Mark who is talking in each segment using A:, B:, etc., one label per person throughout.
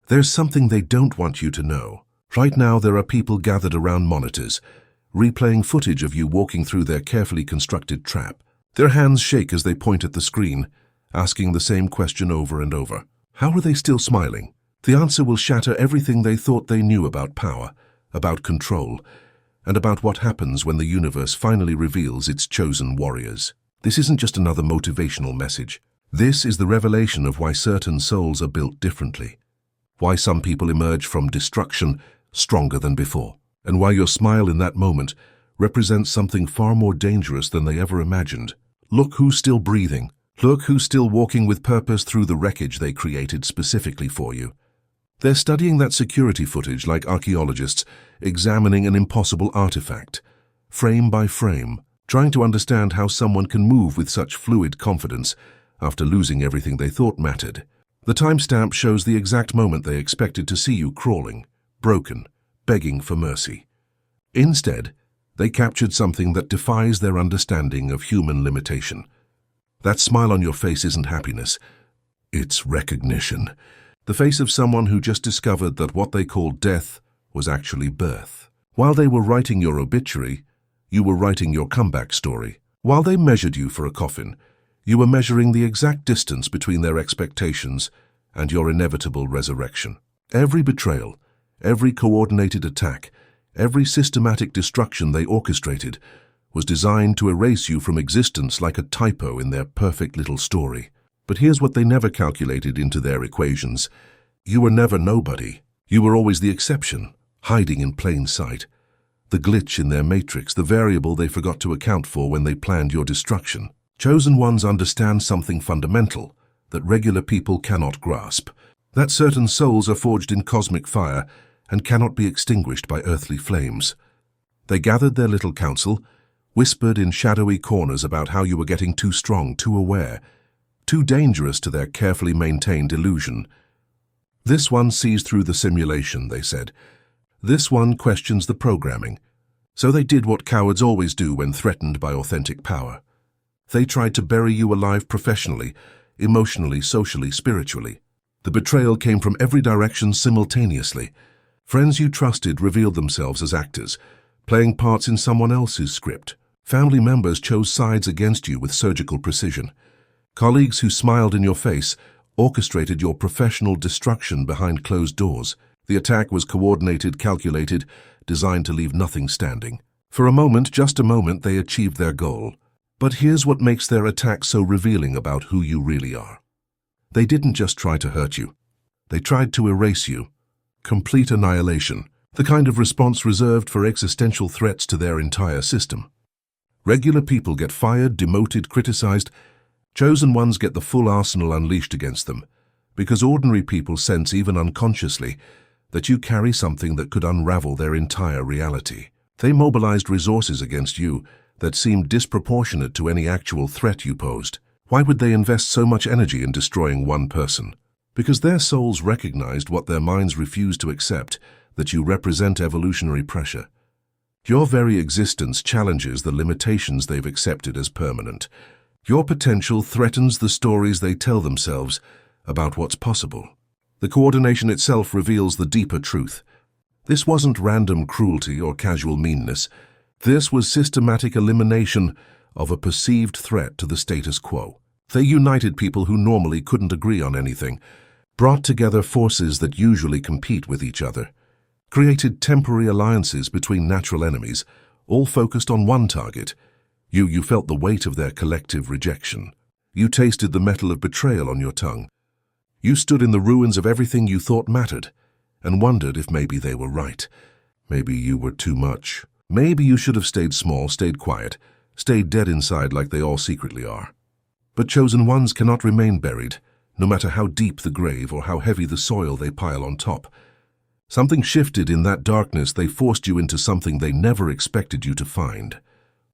A: There's something they don't want you to know. Right now there are people gathered around monitors, replaying footage of you walking through their carefully constructed trap. Their hands shake as they point at the screen, asking the same question over and over. How are they still smiling? The answer will shatter everything they thought they knew about power, about control, and about what happens when the universe finally reveals its chosen warriors. This isn't just another motivational message. This is the revelation of why certain souls are built differently, why some people emerge from destruction stronger than before, and why your smile in that moment represents something far more dangerous than they ever imagined. Look who's still breathing. Look who's still walking with purpose through the wreckage they created specifically for you. They're studying that security footage like archaeologists, examining an impossible artifact, frame by frame, trying to understand how someone can move with such fluid confidence after losing everything they thought mattered. The timestamp shows the exact moment they expected to see you crawling, broken, begging for mercy. Instead, they captured something that defies their understanding of human limitation. That smile on your face isn't happiness, it's recognition. The face of someone who just discovered that what they called death was actually birth. While they were writing your obituary, you were writing your comeback story. While they measured you for a coffin, you were measuring the exact distance between their expectations and your inevitable resurrection. Every betrayal, every coordinated attack, every systematic destruction they orchestrated was designed to erase you from existence like a typo in their perfect little story. But here's what they never calculated into their equations. You were never nobody. You were always the exception, hiding in plain sight. The glitch in their matrix, the variable they forgot to account for when they planned your destruction. Chosen ones understand something fundamental that regular people cannot grasp. That certain souls are forged in cosmic fire and cannot be extinguished by earthly flames. They gathered their little council, whispered in shadowy corners about how you were getting too strong, too aware, too dangerous to their carefully maintained illusion. This one sees through the simulation, they said. This one questions the programming. So they did what cowards always do when threatened by authentic power. They tried to bury you alive professionally, emotionally, socially, spiritually. The betrayal came from every direction simultaneously. Friends you trusted revealed themselves as actors, playing parts in someone else's script. Family members chose sides against you with surgical precision. Colleagues who smiled in your face orchestrated your professional destruction behind closed doors. The attack was coordinated, calculated, designed to leave nothing standing. For a moment, just a moment, they achieved their goal. But here's what makes their attack so revealing about who you really are. They didn't just try to hurt you. They tried to erase you. Complete annihilation. The kind of response reserved for existential threats to their entire system. Regular people get fired, demoted, criticized. Chosen ones get the full arsenal unleashed against them, because ordinary people sense, even unconsciously, that you carry something that could unravel their entire reality. They mobilized resources against you that seemed disproportionate to any actual threat you posed. Why would they invest so much energy in destroying one person? Because their souls recognized what their minds refused to accept, that you represent evolutionary pressure. Your very existence challenges the limitations they've accepted as permanent. Your potential threatens the stories they tell themselves about what's possible. The coordination itself reveals the deeper truth. This wasn't random cruelty or casual meanness. This was systematic elimination of a perceived threat to the status quo. They united people who normally couldn't agree on anything, brought together forces that usually compete with each other, created temporary alliances between natural enemies, all focused on one target. You felt the weight of their collective rejection. You tasted the metal of betrayal on your tongue. You stood in the ruins of everything you thought mattered, and wondered if maybe they were right. Maybe you were too much. Maybe you should have stayed small, stayed quiet, stayed dead inside like they all secretly are. But chosen ones cannot remain buried, no matter how deep the grave or how heavy the soil they pile on top. Something shifted in that darkness. They forced you into something they never expected you to find.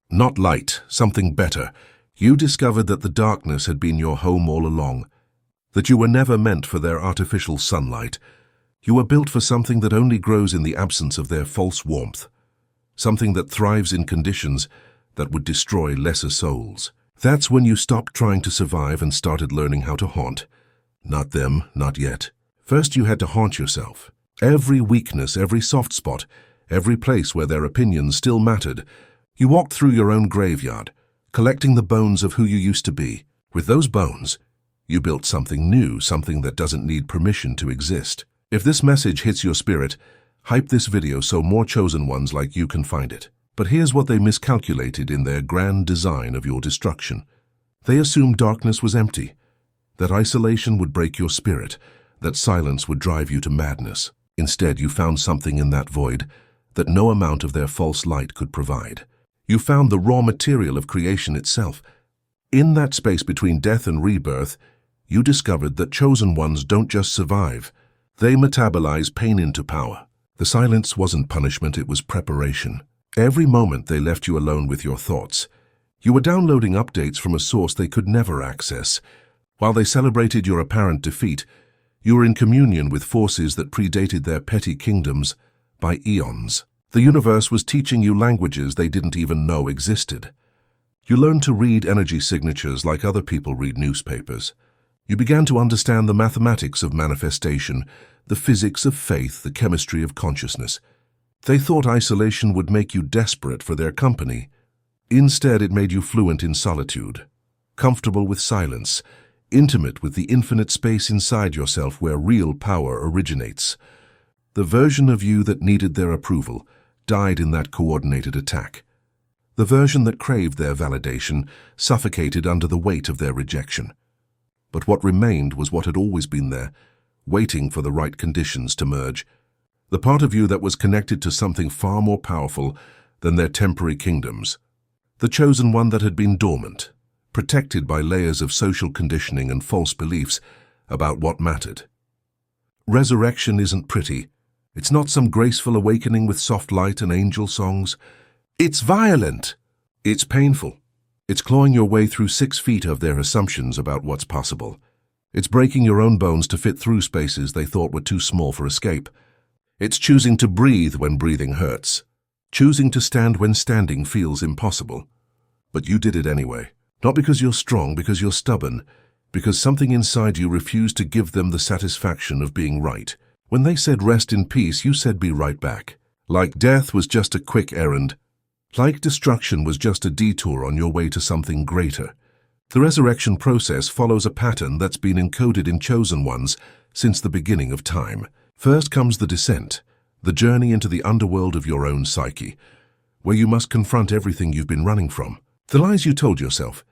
A: Not light, something better. You discovered that the darkness had been your home all along, that you were never meant for their artificial sunlight. You were built for something that only grows in the absence of their false warmth, something that thrives in conditions that would destroy lesser souls. That's when you stopped trying to survive and started learning how to haunt. Not them, not yet. First, you had to haunt yourself. Every weakness, every soft spot, every place where their opinions still mattered. You walked through your own graveyard, collecting the bones of who you used to be. With those bones, you built something new, something that doesn't need permission to exist. If this message hits your spirit, hype this video so more chosen ones like you can find it. But here's what they miscalculated in their grand design of your destruction. They assumed darkness was empty, that isolation would break your spirit, that silence would drive you to madness. Instead, you found something in that void that no amount of their false light could provide. You found the raw material of creation itself. In that space between death and rebirth, you discovered that chosen ones don't just survive. They metabolize pain into power. The silence wasn't punishment, it was preparation. Every moment they left you alone with your thoughts, you were downloading updates from a source they could never access. While they celebrated your apparent defeat, you were in communion with forces that predated their petty kingdoms by eons. The universe was teaching you languages they didn't even know existed. You learned to read energy signatures like other people read newspapers. You began to understand the mathematics of manifestation, the physics of faith, the chemistry of consciousness. They thought isolation would make you desperate for their company. Instead, it made you fluent in solitude, comfortable with silence, intimate with the infinite space inside yourself where real power originates. The version of you that needed their approval died in that coordinated attack. The version that craved their validation suffocated under the weight of their rejection. But what remained was what had always been there, waiting for the right conditions to merge. The part of you that was connected to something far more powerful than their temporary kingdoms. The chosen one that had been dormant, protected by layers of social conditioning and false beliefs about what mattered. Resurrection isn't pretty. It's not some graceful awakening with soft light and angel songs. It's violent. It's painful. It's clawing your way through 6 feet of their assumptions about what's possible. It's breaking your own bones to fit through spaces they thought were too small for escape. It's choosing to breathe when breathing hurts. Choosing to stand when standing feels impossible. But you did it anyway. Not because you're strong, because you're stubborn. Because something inside you refused to give them the satisfaction of being right. When they said rest in peace, you said be right back. Like death was just a quick errand. Like destruction was just a detour on your way to something greater. The resurrection process follows a pattern that's been encoded in chosen ones since the beginning of time. First comes the descent, the journey into the underworld of your own psyche, where you must confront everything you've been running from. The lies you told yourself,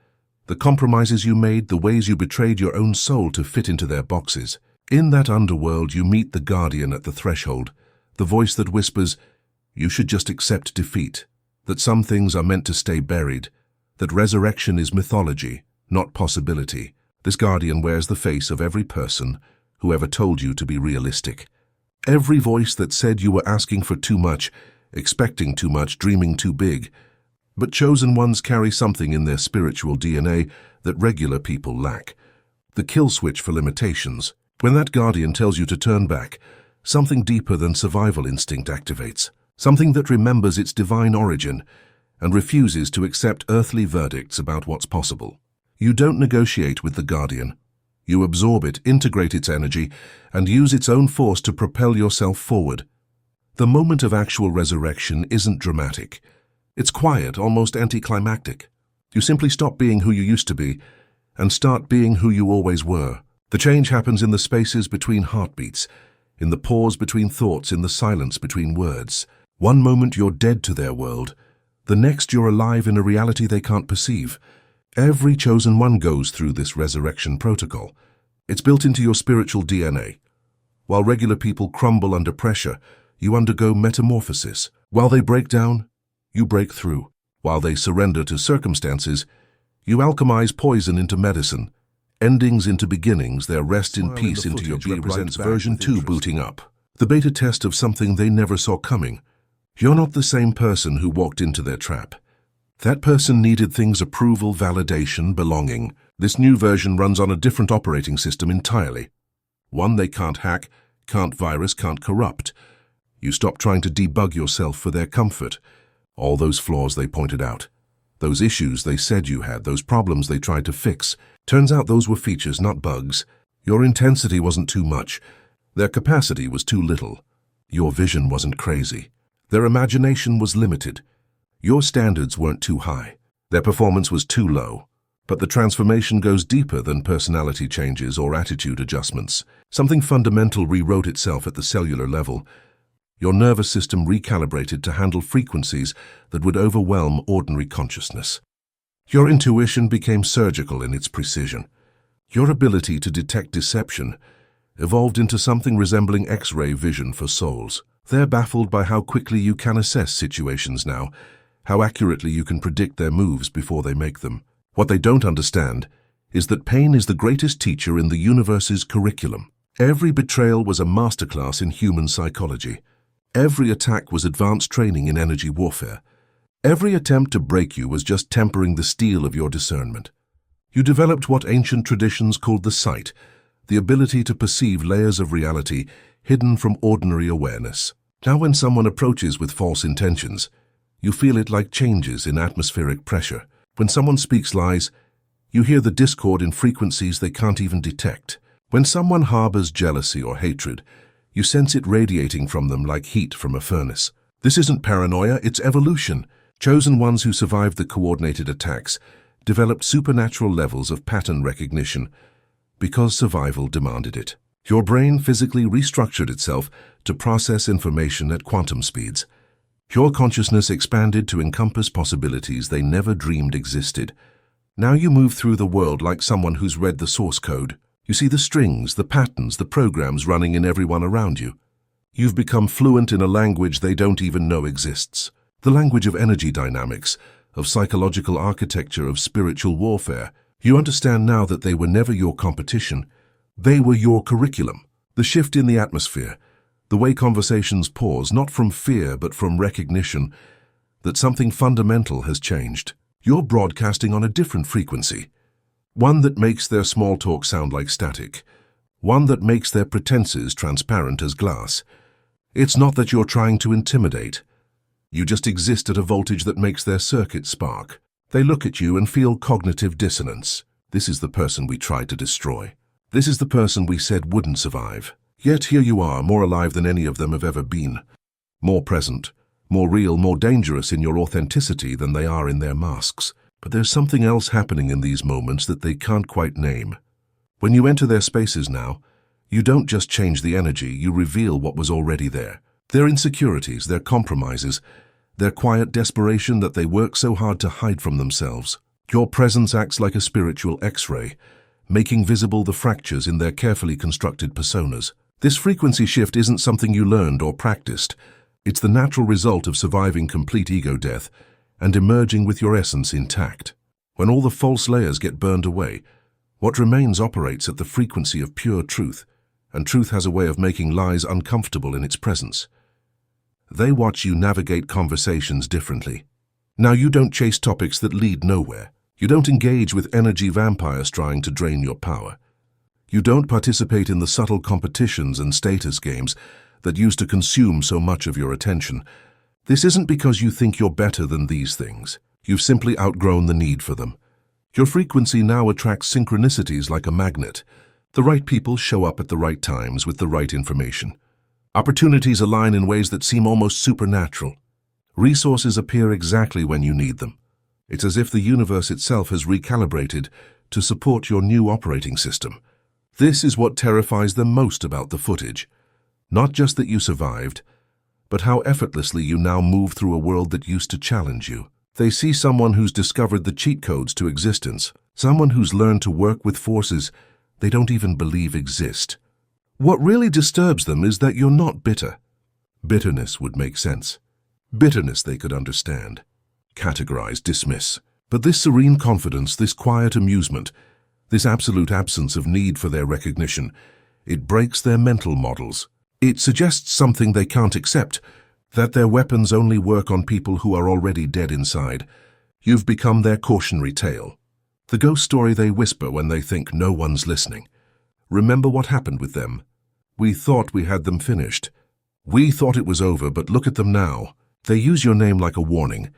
A: the compromises you made, the ways you betrayed your own soul to fit into their boxes. In that underworld, you meet the guardian at the threshold, the voice that whispers, you should just accept defeat, that some things are meant to stay buried, that resurrection is mythology, not possibility. This guardian wears the face of every person who ever told you to be realistic. Every voice that said you were asking for too much, expecting too much, dreaming too big. But chosen ones carry something in their spiritual DNA that regular people lack. The kill switch for limitations. When that guardian tells you to turn back, something deeper than survival instinct activates. Something that remembers its divine origin and refuses to accept earthly verdicts about what's possible. You don't negotiate with the guardian. You absorb it, integrate its energy, and use its own force to propel yourself forward. The moment of actual resurrection isn't dramatic. It's quiet, almost anticlimactic. You simply stop being who you used to be and start being who you always were. The change happens in the spaces between heartbeats, in the pause between thoughts, in the silence between words. One moment you're dead to their world, the next you're alive in a reality they can't perceive. Every chosen one goes through this resurrection protocol. It's built into your spiritual DNA. While regular people crumble under pressure, you undergo metamorphosis. While they break down, you break through. While they surrender to circumstances, you alchemize poison into medicine, endings into beginnings, their rest in peace into your being. Represents version 2 booting up. The beta test of something they never saw coming. You're not the same person who walked into their trap. That person needed things: approval, validation, belonging. This new version runs on a different operating system entirely. One they can't hack, can't virus, can't corrupt. You stop trying to debug yourself for their comfort. All those flaws they pointed out, those issues they said you had, those problems they tried to fix, turns out those were features, not bugs. Your intensity wasn't too much. Their capacity was too little. Your vision wasn't crazy. Their imagination was limited. Your standards weren't too high. Their performance was too low. But the transformation goes deeper than personality changes or attitude adjustments. Something fundamental rewrote itself at the cellular level. Your nervous system recalibrated to handle frequencies that would overwhelm ordinary consciousness. Your intuition became surgical in its precision. Your ability to detect deception evolved into something resembling X-ray vision for souls. They're baffled by how quickly you can assess situations now, how accurately you can predict their moves before they make them. What they don't understand is that pain is the greatest teacher in the universe's curriculum. Every betrayal was a masterclass in human psychology. Every attack was advanced training in energy warfare. Every attempt to break you was just tempering the steel of your discernment. You developed what ancient traditions called the sight, the ability to perceive layers of reality hidden from ordinary awareness. Now when someone approaches with false intentions, you feel it like changes in atmospheric pressure. When someone speaks lies, you hear the discord in frequencies they can't even detect. When someone harbors jealousy or hatred, you sense it radiating from them like heat from a furnace. This isn't paranoia, it's evolution. Chosen ones who survived the coordinated attacks developed supernatural levels of pattern recognition because survival demanded it. Your brain physically restructured itself to process information at quantum speeds. Your consciousness expanded to encompass possibilities they never dreamed existed. Now you move through the world like someone who's read the source code. You see the strings, the patterns, the programs running in everyone around you. You've become fluent in a language they don't even know exists. The language of energy dynamics, of psychological architecture, of spiritual warfare. You understand now that they were never your competition. They were your curriculum. The shift in the atmosphere, the way conversations pause, not from fear but from recognition that something fundamental has changed. You're broadcasting on a different frequency, one that makes their small talk sound like static, one that makes their pretenses transparent as glass. It's not that you're trying to intimidate. You just exist at a voltage that makes their circuit spark. They look at you and feel cognitive dissonance. This is the person we tried to destroy. This is the person we said wouldn't survive. Yet here you are, more alive than any of them have ever been. More present, more real, more dangerous in your authenticity than they are in their masks. But there's something else happening in these moments that they can't quite name. When you enter their spaces now, you don't just change the energy, you reveal what was already there. Their insecurities, their compromises, their quiet desperation that they work so hard to hide from themselves. Your presence acts like a spiritual X-ray, making visible the fractures in their carefully constructed personas. This frequency shift isn't something you learned or practiced. It's the natural result of surviving complete ego death and emerging with your essence intact. When all the false layers get burned away, what remains operates at the frequency of pure truth, and truth has a way of making lies uncomfortable in its presence. They watch you navigate conversations differently. Now you don't chase topics that lead nowhere. You don't engage with energy vampires trying to drain your power. You don't participate in the subtle competitions and status games that used to consume so much of your attention. This isn't because you think you're better than these things. You've simply outgrown the need for them. Your frequency now attracts synchronicities like a magnet. The right people show up at the right times with the right information. Opportunities align in ways that seem almost supernatural. Resources appear exactly when you need them. It's as if the universe itself has recalibrated to support your new operating system. This is what terrifies them most about the footage. Not just that you survived, but how effortlessly you now move through a world that used to challenge you. They see someone who's discovered the cheat codes to existence, someone who's learned to work with forces they don't even believe exist. What really disturbs them is that you're not bitter. Bitterness would make sense. Bitterness they could understand, categorize, dismiss. But this serene confidence, this quiet amusement, this absolute absence of need for their recognition, it breaks their mental models. It suggests something they can't accept, that their weapons only work on people who are already dead inside. You've become their cautionary tale, the ghost story they whisper when they think no one's listening. Remember what happened with them? We thought we had them finished. We thought it was over, but look at them now. They use your name like a warning,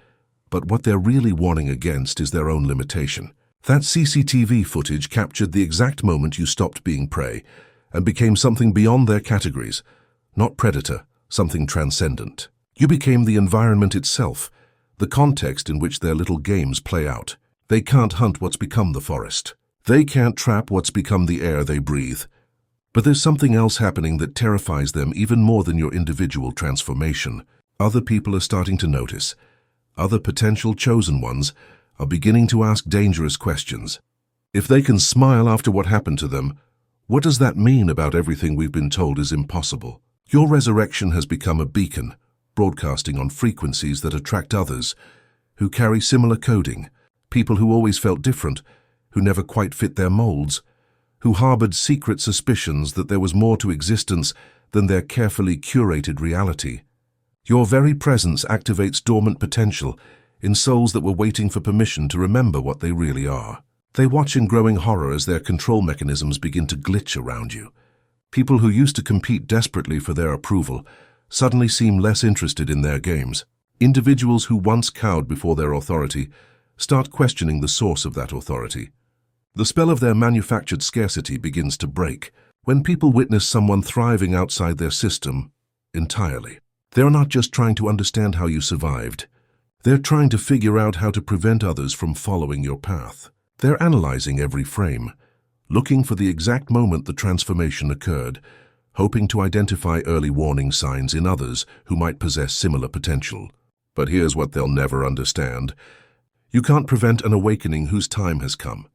A: but what they're really warning against is their own limitation. That CCTV footage captured the exact moment you stopped being prey, and became something beyond their categories, not predator, something transcendent. You became the environment itself, the context in which their little games play out. They can't hunt what's become the forest. They can't trap what's become the air they breathe. But there's something else happening that terrifies them even more than your individual transformation. Other people are starting to notice. Other potential chosen ones are beginning to ask dangerous questions. If they can smile after what happened to them, what does that mean about everything we've been told is impossible? Your resurrection has become a beacon, broadcasting on frequencies that attract others who carry similar coding, people who always felt different, who never quite fit their molds, who harbored secret suspicions that there was more to existence than their carefully curated reality. Your very presence activates dormant potential in souls that were waiting for permission to remember what they really are. They watch in growing horror as their control mechanisms begin to glitch around you. People who used to compete desperately for their approval suddenly seem less interested in their games. Individuals who once cowed before their authority start questioning the source of that authority. The spell of their manufactured scarcity begins to break when people witness someone thriving outside their system entirely. They're not just trying to understand how you survived. They're trying to figure out how to prevent others from following your path. They're analyzing every frame, looking for the exact moment the transformation occurred, hoping to identify early warning signs in others who might possess similar potential. But here's what they'll never understand. You can't prevent an awakening whose time has come.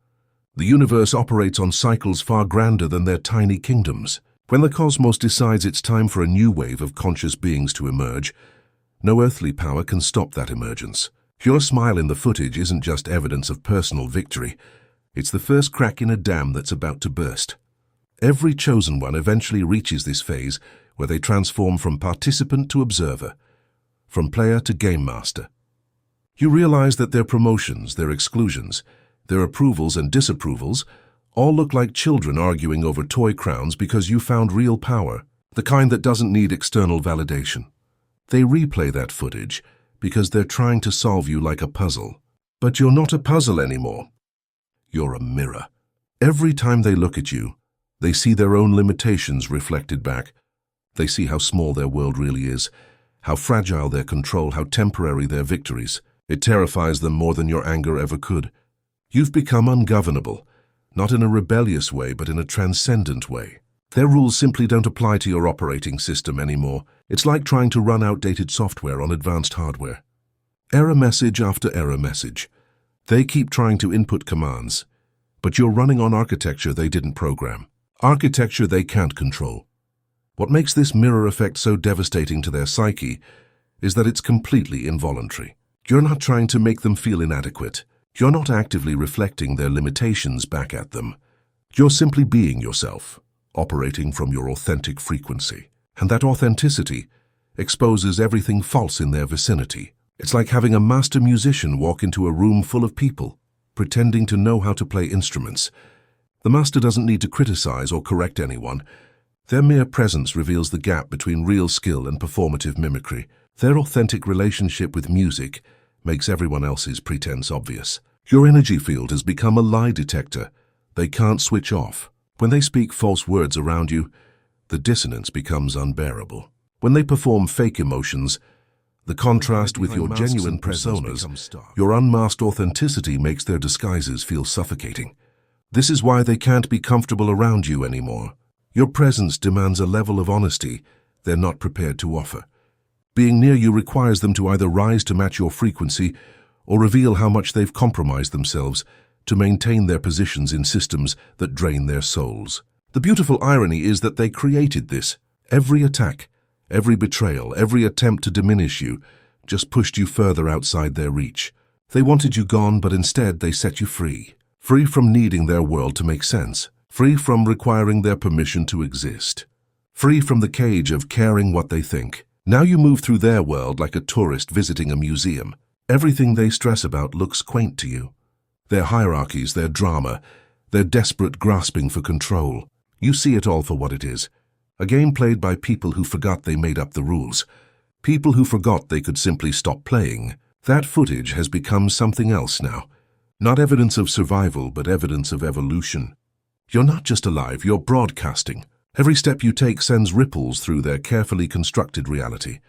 A: The universe operates on cycles far grander than their tiny kingdoms. When the cosmos decides it's time for a new wave of conscious beings to emerge, no earthly power can stop that emergence. Your smile in the footage isn't just evidence of personal victory. It's the first crack in a dam that's about to burst. Every chosen one eventually reaches this phase where they transform from participant to observer, from player to game master. You realize that their promotions, their exclusions, their approvals and disapprovals all look like children arguing over toy crowns because you found real power, the kind that doesn't need external validation. They replay that footage because they're trying to solve you like a puzzle. But you're not a puzzle anymore. You're a mirror. Every time they look at you, they see their own limitations reflected back. They see how small their world really is, how fragile their control, how temporary their victories. It terrifies them more than your anger ever could. You've become ungovernable, not in a rebellious way, but in a transcendent way. Their rules simply don't apply to your operating system anymore. It's like trying to run outdated software on advanced hardware. Error message after error message. They keep trying to input commands, but you're running on architecture they didn't program. Architecture they can't control. What makes this mirror effect so devastating to their psyche is that it's completely involuntary. You're not trying to make them feel inadequate. You're not actively reflecting their limitations back at them. You're simply being yourself, operating from your authentic frequency. And that authenticity exposes everything false in their vicinity. It's like having a master musician walk into a room full of people, pretending to know how to play instruments. The master doesn't need to criticize or correct anyone. Their mere presence reveals the gap between real skill and performative mimicry. Their authentic relationship with music makes everyone else's pretense obvious. Your energy field has become a lie detector. They can't switch off. When they speak false words around you, the dissonance becomes unbearable. When they perform fake emotions, the contrast with your genuine personas, your unmasked authenticity makes their disguises feel suffocating. This is why they can't be comfortable around you anymore. Your presence demands a level of honesty they're not prepared to offer. Being near you requires them to either rise to match your frequency or reveal how much they've compromised themselves to maintain their positions in systems that drain their souls. The beautiful irony is that they created this. Every attack, every betrayal, every attempt to diminish you just pushed you further outside their reach. They wanted you gone, but instead they set you free. Free from needing their world to make sense. Free from requiring their permission to exist. Free from the cage of caring what they think. Now you move through their world like a tourist visiting a museum. Everything they stress about looks quaint to you. Their hierarchies, their drama, their desperate grasping for control. You see it all for what it is. A game played by people who forgot they made up the rules. People who forgot they could simply stop playing. That footage has become something else now. Not evidence of survival, but evidence of evolution. You're not just alive, you're broadcasting. Every step you take sends ripples through their carefully constructed reality.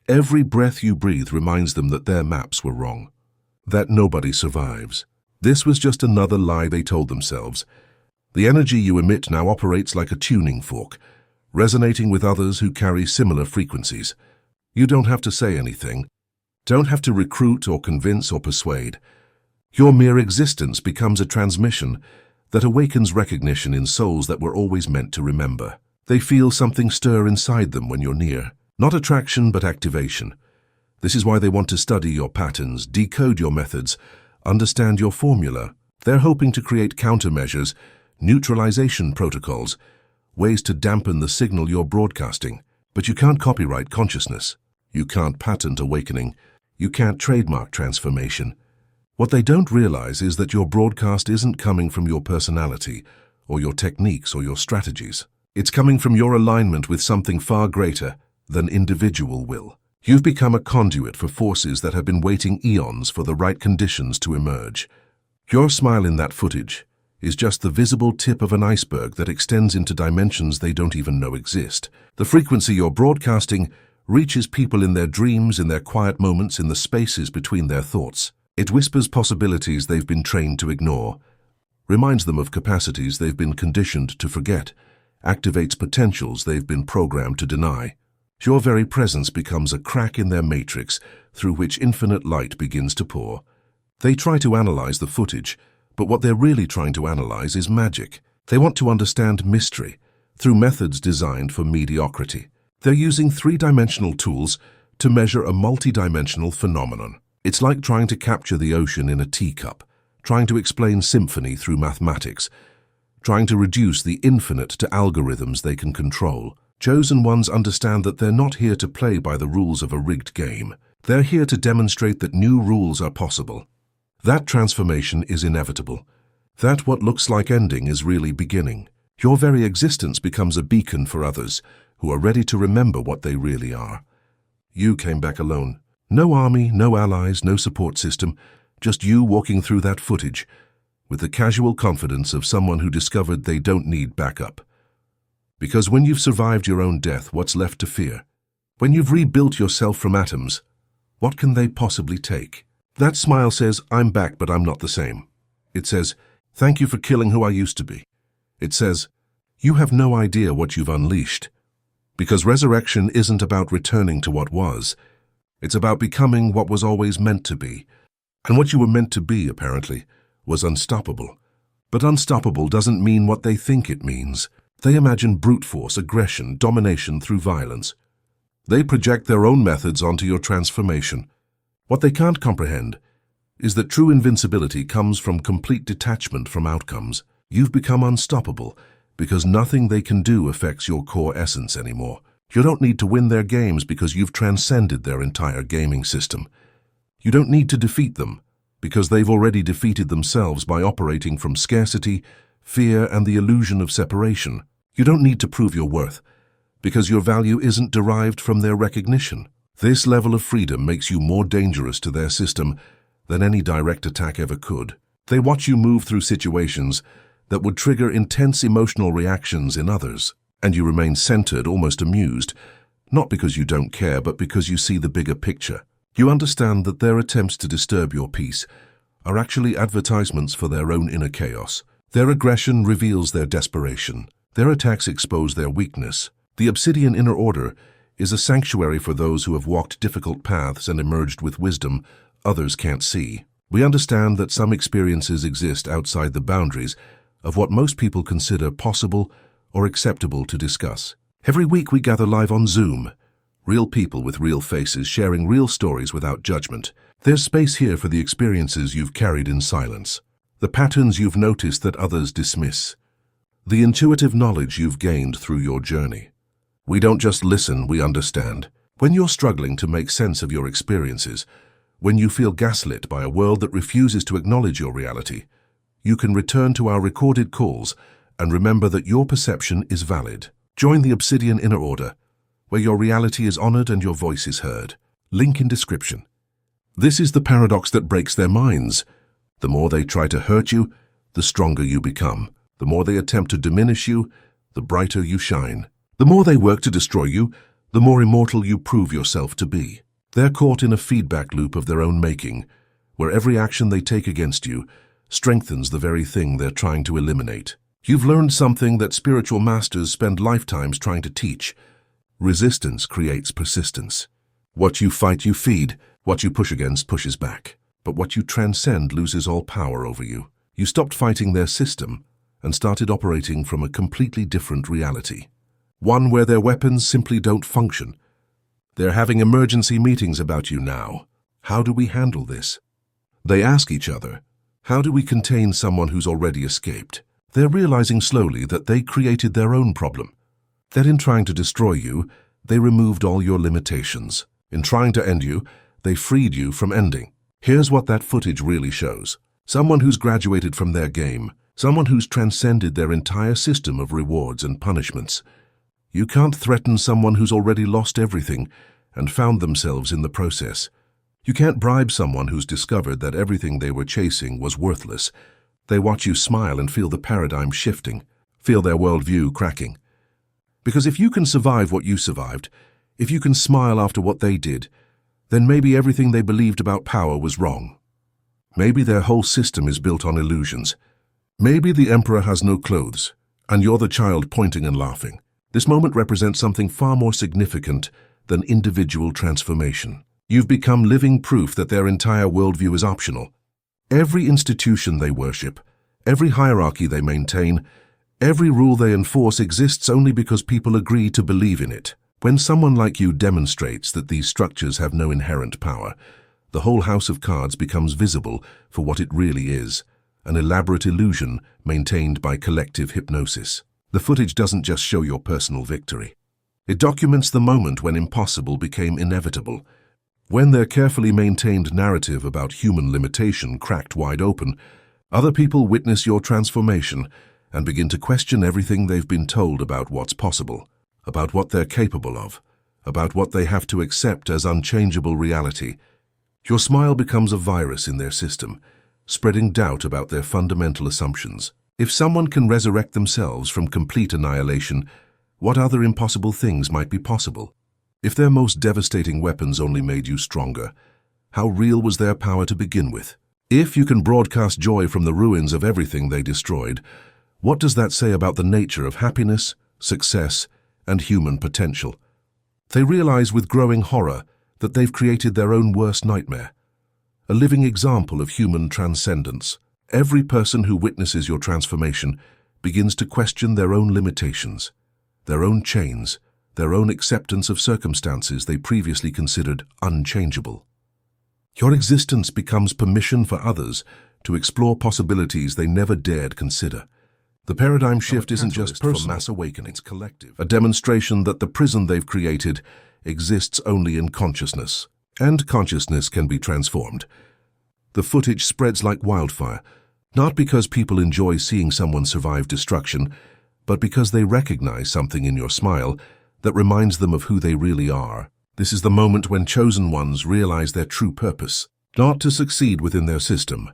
A: Every breath you breathe reminds them that their maps were wrong, that nobody survives. This was just another lie they told themselves. The energy you emit now operates like a tuning fork, resonating with others who carry similar frequencies. You don't have to say anything, don't have to recruit or convince or persuade. Your mere existence becomes a transmission that awakens recognition in souls that were always meant to remember. They feel something stir inside them when you're near. Not attraction, but activation. This is why they want to study your patterns, decode your methods, understand your formula. They're hoping to create countermeasures, neutralization protocols, ways to dampen the signal you're broadcasting. But you can't copyright consciousness. You can't patent awakening. You can't trademark transformation. What they don't realize is that your broadcast isn't coming from your personality, or your techniques, or your strategies. It's coming from your alignment with something far greater than individual will. You've become a conduit for forces that have been waiting eons for the right conditions to emerge. Your smile in that footage is just the visible tip of an iceberg that extends into dimensions they don't even know exist. The frequency you're broadcasting reaches people in their dreams, in their quiet moments, in the spaces between their thoughts. It whispers possibilities they've been trained to ignore, reminds them of capacities they've been conditioned to forget, activates potentials they've been programmed to deny. Your very presence becomes a crack in their matrix through which infinite light begins to pour. They try to analyze the footage, but what they're really trying to analyze is magic. They want to understand mystery through methods designed for mediocrity. They're using three-dimensional tools to measure a multi-dimensional phenomenon. It's like trying to capture the ocean in a teacup, trying to explain symphony through mathematics, trying to reduce the infinite to algorithms they can control. Chosen ones understand that they're not here to play by the rules of a rigged game. They're here to demonstrate that new rules are possible. That transformation is inevitable. That what looks like ending is really beginning. Your very existence becomes a beacon for others who are ready to remember what they really are. You came back alone. No army, no allies, no support system, just you walking through that footage with the casual confidence of someone who discovered they don't need backup. Because when you've survived your own death, what's left to fear? When you've rebuilt yourself from atoms, what can they possibly take? That smile says, I'm back, but I'm not the same. It says, thank you for killing who I used to be. It says, you have no idea what you've unleashed. Because resurrection isn't about returning to what was. It's about becoming what was always meant to be. And what you were meant to be, apparently, was unstoppable. But unstoppable doesn't mean what they think it means. They imagine brute force, aggression, domination through violence. They project their own methods onto your transformation. What they can't comprehend is that true invincibility comes from complete detachment from outcomes. You've become unstoppable because nothing they can do affects your core essence anymore. You don't need to win their games because you've transcended their entire gaming system. You don't need to defeat them because they've already defeated themselves by operating from scarcity, fear, and the illusion of separation. You don't need to prove your worth because your value isn't derived from their recognition. This level of freedom makes you more dangerous to their system than any direct attack ever could. They watch you move through situations that would trigger intense emotional reactions in others, and you remain centered, almost amused, not because you don't care, but because you see the bigger picture. You understand that their attempts to disturb your peace are actually advertisements for their own inner chaos. Their aggression reveals their desperation. Their attacks expose their weakness. The Obsidian Inner Order is a sanctuary for those who have walked difficult paths and emerged with wisdom others can't see. We understand that some experiences exist outside the boundaries of what most people consider possible or acceptable to discuss. Every week we gather live on Zoom. Real people with real faces sharing real stories without judgment. There's space here for the experiences you've carried in silence, the patterns you've noticed that others dismiss, the intuitive knowledge you've gained through your journey. We don't just listen, we understand. When you're struggling to make sense of your experiences, when you feel gaslit by a world that refuses to acknowledge your reality, you can return to our recorded calls and remember that your perception is valid. Join the Obsidian Inner Order, where your reality is honored and your voice is heard. Link in description. This is the paradox that breaks their minds. The more they try to hurt you, the stronger you become. The more they attempt to diminish you, the brighter you shine. The more they work to destroy you, the more immortal you prove yourself to be. They're caught in a feedback loop of their own making, where every action they take against you strengthens the very thing they're trying to eliminate. You've learned something that spiritual masters spend lifetimes trying to teach. Resistance creates persistence. What you fight, you feed. What you push against pushes back. But what you transcend loses all power over you. You stopped fighting their system and started operating from a completely different reality. One where their weapons simply don't function. They're having emergency meetings about you now. How do we handle this? They ask each other, how do we contain someone who's already escaped? They're realizing slowly that they created their own problem. That in trying to destroy you, they removed all your limitations. In trying to end you, they freed you from ending. Here's what that footage really shows. Someone who's graduated from their game. Someone who's transcended their entire system of rewards and punishments. You can't threaten someone who's already lost everything and found themselves in the process. You can't bribe someone who's discovered that everything they were chasing was worthless. They watch you smile and feel the paradigm shifting, feel their worldview cracking. Because if you can survive what you survived, if you can smile after what they did, then maybe everything they believed about power was wrong. Maybe their whole system is built on illusions. Maybe the emperor has no clothes, and you're the child pointing and laughing. This moment represents something far more significant than individual transformation. You've become living proof that their entire worldview is optional. Every institution they worship, every hierarchy they maintain, every rule they enforce exists only because people agree to believe in it. When someone like you demonstrates that these structures have no inherent power, the whole house of cards becomes visible for what it really is, an elaborate illusion maintained by collective hypnosis. The footage doesn't just show your personal victory. It documents the moment when impossible became inevitable, when their carefully maintained narrative about human limitation cracked wide open. Other people witness your transformation and begin to question everything they've been told about what's possible, about what they're capable of, about what they have to accept as unchangeable reality. Your smile becomes a virus in their system, spreading doubt about their fundamental assumptions. If someone can resurrect themselves from complete annihilation, what other impossible things might be possible? If their most devastating weapons only made you stronger, how real was their power to begin with? If you can broadcast joy from the ruins of everything they destroyed, what does that say about the nature of happiness, success, and human potential? They realize with growing horror that they've created their own worst nightmare, a living example of human transcendence. Every person who witnesses your transformation begins to question their own limitations, their own chains, their own acceptance of circumstances they previously considered unchangeable. Your existence becomes permission for others to explore possibilities they never dared consider. The paradigm shift isn't just personal, mass awakening, it's collective. A demonstration that the prison they've created exists only in consciousness, and consciousness can be transformed. The footage spreads like wildfire, not because people enjoy seeing someone survive destruction, but because they recognize something in your smile that reminds them of who they really are. This is the moment when chosen ones realize their true purpose, not to succeed within their system,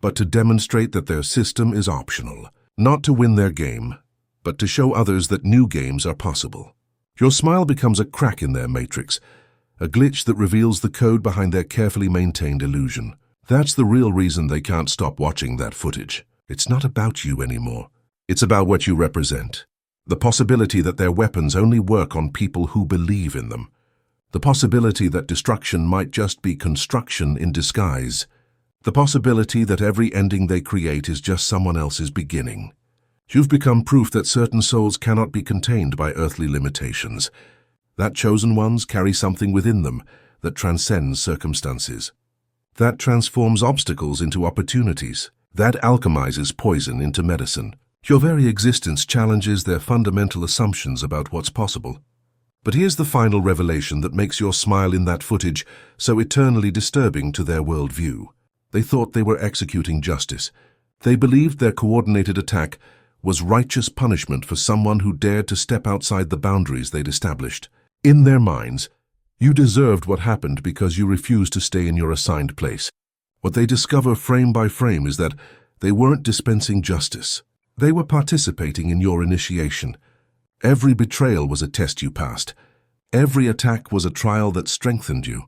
A: but to demonstrate that their system is optional, not to win their game, but to show others that new games are possible. Your smile becomes a crack in their matrix, a glitch that reveals the code behind their carefully maintained illusion. That's the real reason they can't stop watching that footage. It's not about you anymore. It's about what you represent. The possibility that their weapons only work on people who believe in them. The possibility that destruction might just be construction in disguise. The possibility that every ending they create is just someone else's beginning. You've become proof that certain souls cannot be contained by earthly limitations. That chosen ones carry something within them that transcends circumstances. That transforms obstacles into opportunities. That alchemizes poison into medicine. Your very existence challenges their fundamental assumptions about what's possible. But here's the final revelation that makes your smile in that footage so eternally disturbing to their worldview. They thought they were executing justice. They believed their coordinated attack was righteous punishment for someone who dared to step outside the boundaries they'd established. In their minds, you deserved what happened because you refused to stay in your assigned place. What they discover frame by frame is that they weren't dispensing justice. They were participating in your initiation, Every betrayal was a test you passed. Every attack was a trial that strengthened you.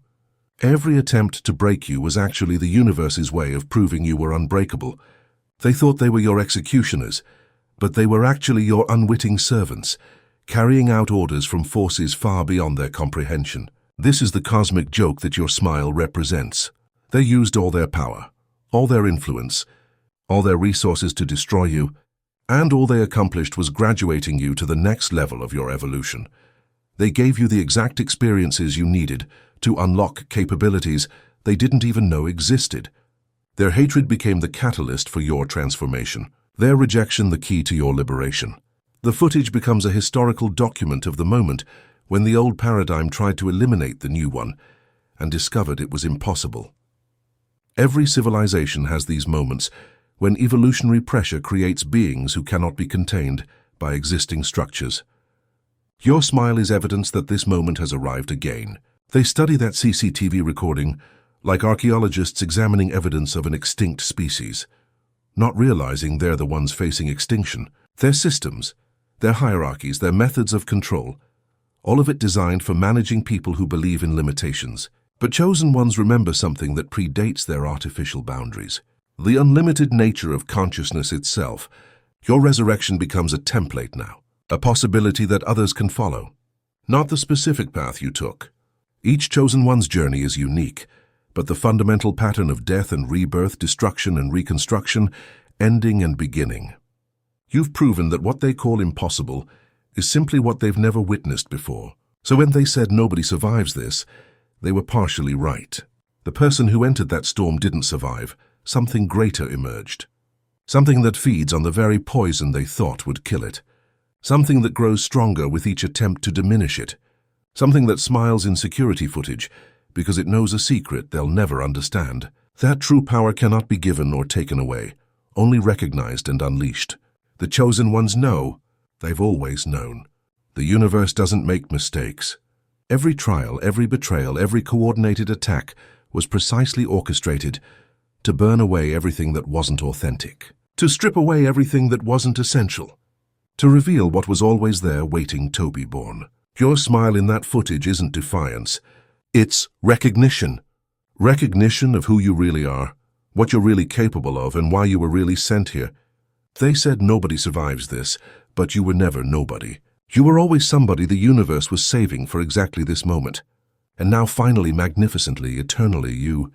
A: Every attempt to break you was actually the universe's way of proving you were unbreakable. They thought they were your executioners, but they were actually your unwitting servants, carrying out orders from forces far beyond their comprehension. This is the cosmic joke that your smile represents. They used all their power, all their influence, all their resources to destroy you, and all they accomplished was graduating you to the next level of your evolution. They gave you the exact experiences you needed to unlock capabilities they didn't even know existed. Their hatred became the catalyst for your transformation, their rejection the key to your liberation. The footage becomes a historical document of the moment when the old paradigm tried to eliminate the new one and discovered it was impossible. Every civilization has these moments when evolutionary pressure creates beings who cannot be contained by existing structures. Your smile is evidence that this moment has arrived again. They study that CCTV recording like archaeologists examining evidence of an extinct species, not realizing they're the ones facing extinction. Their systems, their hierarchies, their methods of control, all of it designed for managing people who believe in limitations. But chosen ones remember something that predates their artificial boundaries. The unlimited nature of consciousness itself. Your resurrection becomes a template now, a possibility that others can follow, not the specific path you took. Each chosen one's journey is unique, but the fundamental pattern of death and rebirth, destruction and reconstruction, ending and beginning. You've proven that what they call impossible is simply what they've never witnessed before. So when they said nobody survives this, they were partially right. The person who entered that storm didn't survive. Something greater emerged. Something that feeds on the very poison they thought would kill it. Something that grows stronger with each attempt to diminish it. Something that smiles in security footage because it knows a secret they'll never understand. That true power cannot be given or taken away, only recognized and unleashed. The chosen ones know. They've always known. The universe doesn't make mistakes. Every trial, every betrayal, every coordinated attack was precisely orchestrated to burn away everything that wasn't authentic, to strip away everything that wasn't essential, to reveal what was always there waiting to be born. Your smile in that footage isn't defiance. It's recognition. Recognition of who you really are, what you're really capable of, and why you were really sent here. They said nobody survives this, but you were never nobody. You were always somebody the universe was saving for exactly this moment. And now finally, magnificently, eternally, you